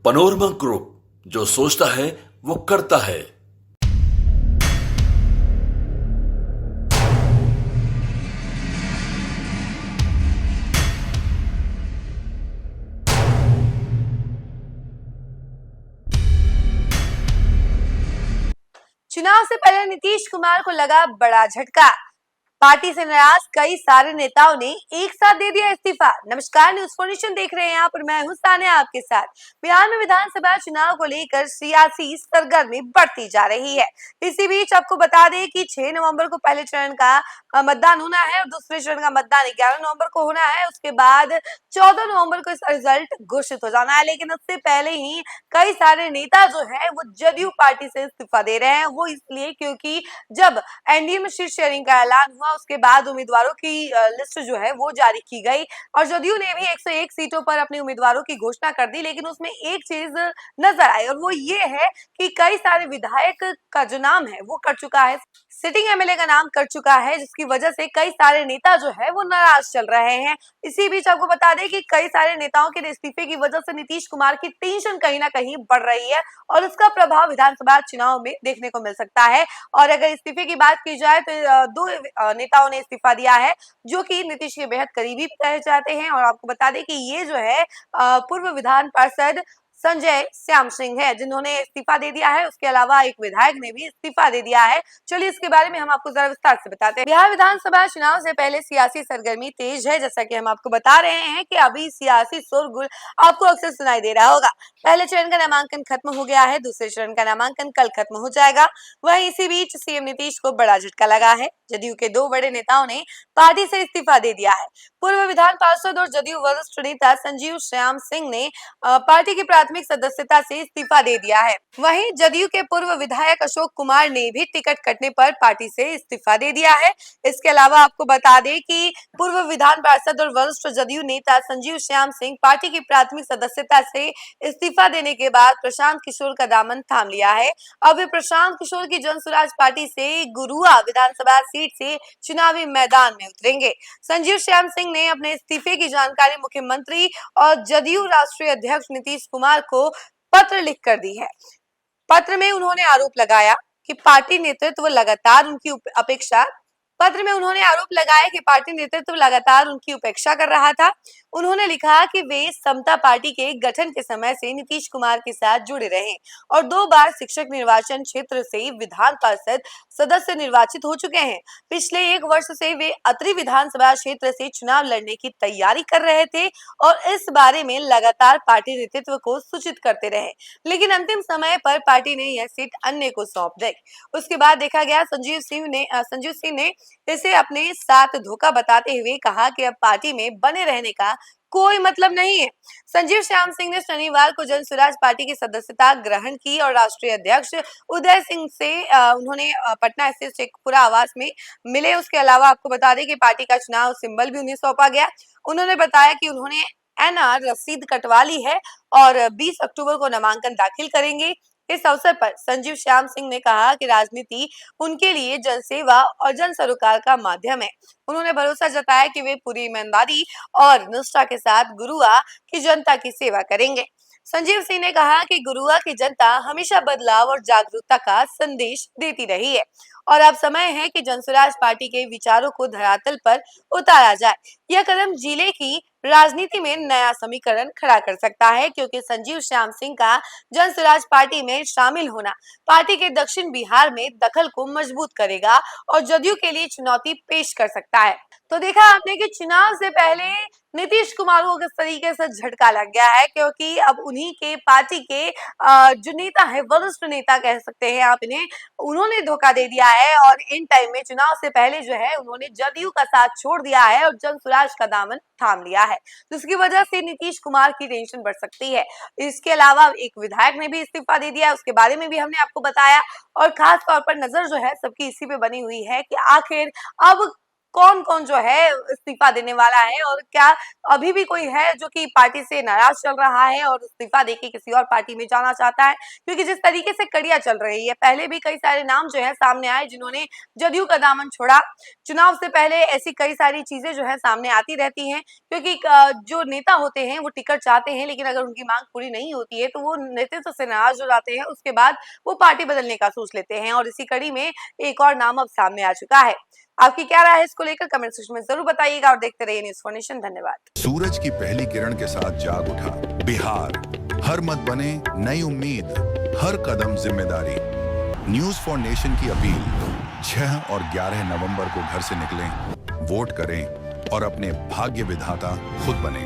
Panorama group, जो सोचता है वो करता है। चुनाव से पहले नीतीश कुमार को लगा बड़ा झटका। पार्टी से नाराज कई सारे नेताओं ने एक साथ दे दिया इस्तीफा। नमस्कार, न्यूज़ फॉर नेशन देख रहे हैं आप और मैं हूं सानिया आपके साथ। बिहार में विधानसभा चुनाव को लेकर सियासी सरगर्मी बढ़ती जा रही है। इसी बीच आपको बता दें कि 6 नवंबर को पहले चरण का मतदान होना है और दूसरे चरण का मतदान 11 नवंबर को होना है। उसके बाद 14 नवंबर को इसका रिजल्ट घोषित हो जाना है। लेकिन उससे पहले ही कई सारे नेता जो है वो जदयू पार्टी से इस्तीफा दे रहे हैं। वो इसलिए क्योंकि जब एनडीए में सीट शेयरिंग का ऐलान हुआ उसके बाद उम्मीदवारों की लिस्ट जो है वो जारी की गई और जदयू ने भी 101 सीटों पर अपने उम्मीदवारों की घोषणा कर दी। लेकिन उसमें एक चीज नजर आई और वो ये है कि कई सारे विधायक का जो नाम है वो कर चुका है, सिटिंग एमएलए का नाम कर चुका है, जिसकी वजह से कई सारे नेता जो है वो नाराज चल रहे हैं। इसी बीच आपको बता दें कि कई सारे नेताओं के इस्तीफे की वजह से नीतीश कुमार की टेंशन कहीं ना कहीं बढ़ रही है और उसका प्रभाव विधानसभा चुनाव में देखने को मिल सकता है। और अगर इस्तीफे की बात की जाए तो दो नेताओं ने इस्तीफा दिया है जो कि नीतीश के बेहद करीबी कहे जाते हैं। और आपको बता दें कि ये जो है पूर्व विधान पार्षद संजय श्याम सिंह है जिन्होंने इस्तीफा दे दिया है। उसके अलावा एक विधायक ने भी इस्तीफा दे दिया है। चलिए इसके बारे में हम आपको जरा विस्तार से बताते हैं। बिहार विधानसभा चुनाव से पहले सियासी सरगर्मी तेज है। जैसा कि हम आपको बता रहे हैं कि अभी सियासी शोरगुल आपको अक्सर सुनाई दे रहा होगा। पहले चरण का नामांकन खत्म हो गया है, दूसरे चरण का नामांकन कल खत्म हो जाएगा। वहीं इसी बीच सीएम नीतीश को बड़ा झटका लगा है। जदयू के 2 बड़े नेताओं ने पार्टी से इस्तीफा दे दिया है। पूर्व विधान पार्षद और जदयू वरिष्ठ नेता संजीव श्याम सिंह ने पार्टी की प्राथमिक सदस्यता से इस्तीफा दे दिया है। वहीं जदयू के पूर्व विधायक अशोक कुमार ने भी टिकट कटने पर पार्टी से इस्तीफा दे दिया है। इसके अलावा आपको बता दें कि पूर्व विधान पार्षद और वरिष्ठ जदयू नेता संजीव श्याम सिंह पार्टी की प्राथमिक सदस्यता से इस्तीफा देने के बाद प्रशांत किशोर का दामन थाम लिया है। अब वे प्रशांत किशोर की जन स्वराज पार्टी से गुरुआ विधानसभा सीट से चुनावी मैदान में उतरेंगे। संजीव श्याम सिंह ने अपने इस्तीफे की जानकारी मुख्यमंत्री और जदयू राष्ट्रीय अध्यक्ष नीतीश कुमार को पत्र लिखकर दी है। पत्र में उन्होंने आरोप लगाया कि पार्टी नेतृत्व लगातार उनकी अपेक्षा पत्र में उन्होंने आरोप लगाया कि पार्टी नेतृत्व लगातार उनकी उपेक्षा कर रहा था। उन्होंने लिखा कि वे समता पार्टी के गठन के समय से नीतीश कुमार के साथ जुड़े रहे और 2 बार शिक्षक निर्वाचन क्षेत्र से विधान पार्षद सदस्य निर्वाचित हो चुके हैं। पिछले 1 वर्ष से वे अत्रि विधानसभा क्षेत्र से चुनाव लड़ने की तैयारी कर रहे थे और इस बारे में लगातार पार्टी नेतृत्व को सूचित करते रहे। लेकिन अंतिम समय पर पार्टी ने यह सीट अन्य को सौंप दी। उसके बाद देखा गया संजीव सिंह ने इसे अपने साथ धोखा बताते हुए कहा कि अब पार्टी में बने रहने का कोई मतलब नहीं है। संजीव श्याम सिंह ने शनिवार को जन स्वराज पार्टी की सदस्यता ग्रहण की और राष्ट्रीय अध्यक्ष उदय सिंह से उन्होंने पटना स्थित शेखपुरा आवास में मिले। उसके अलावा आपको बता दें कि पार्टी का चुनाव सिंबल भी उन्हें सौंपा गया। उन्होंने बताया कि उन्होंने एनआर रसीद कटवा ली है और 20 अक्टूबर को नामांकन दाखिल करेंगे। इस अवसर पर संजीव श्याम सिंह ने कहा कि राजनीति उनके लिए जनसेवा और जन सरोकार का माध्यम है। उन्होंने भरोसा जताया कि वे पूरी ईमानदारी और निष्ठा के साथ गुरुआ की जनता की सेवा करेंगे। संजीव सिंह ने कहा कि गुरुआ की जनता हमेशा बदलाव और जागरूकता का संदेश देती रही है और अब समय है कि जनसुराज पार्टी के विचारों को धरातल पर उतारा जाए। यह कदम जिले की राजनीति में नया समीकरण खड़ा कर सकता है क्योंकि संजीव श्याम सिंह का जनसुराज पार्टी में शामिल होना पार्टी के दक्षिण बिहार में दखल को मजबूत करेगा और जदयू के लिए चुनौती पेश कर सकता है। तो देखा आपने कि चुनाव से पहले नीतीश कुमार को किस तरीके से झटका लग गया है क्योंकि अब उन्हीं के पार्टी के जो नेता है, वरिष्ठ नेता कह सकते हैं आप इन्हें, उन्होंने धोखा दे दिया है और इन टाइम में चुनाव से पहले जो है उन्होंने जदयू का साथ छोड़ दिया है और जन स्वराज का दामन थाम लिया है, जिसकी वजह से नीतीश कुमार की टेंशन बढ़ सकती है। इसके अलावा एक विधायक ने भी इस्तीफा दे दिया, उसके बारे में भी हमने आपको बताया और खास तौर पर नजर जो है सबकी इसी पे बनी हुई है कि आखिर अब कौन कौन जो है इस्तीफा देने वाला है और क्या अभी भी कोई है जो कि पार्टी से नाराज चल रहा है और इस्तीफा देके किसी और पार्टी में जाना चाहता है, क्योंकि जिस तरीके से कड़ियां चल रही है पहले भी कई सारे नाम जो है सामने आए जिन्होंने जदयू का दामन छोड़ा। चुनाव से पहले ऐसी कई सारी चीजें जो है सामने आती रहती हैं, क्योंकि जो नेता होते हैं वो टिकट चाहते हैं, लेकिन अगर उनकी मांग पूरी नहीं होती है तो वो नेतृत्व से नाराज हो जाते हैं, उसके बाद वो पार्टी बदलने का सोच लेते हैं और इसी कड़ी में एक और नाम अब सामने आ चुका है। आपकी क्या राय है इसको लेकर कमेंट सेक्शन में जरूर बताइएगा और देखते रहिए न्यूज़ फॉर नेशन। धन्यवाद। सूरज की पहली किरण के साथ जाग उठा बिहार, हर मत बने नई उम्मीद, हर कदम जिम्मेदारी। न्यूज़ फॉर नेशन की अपील, 6 और 11 नवंबर को घर से निकलें, वोट करें और अपने भाग्य विधाता खुद बने।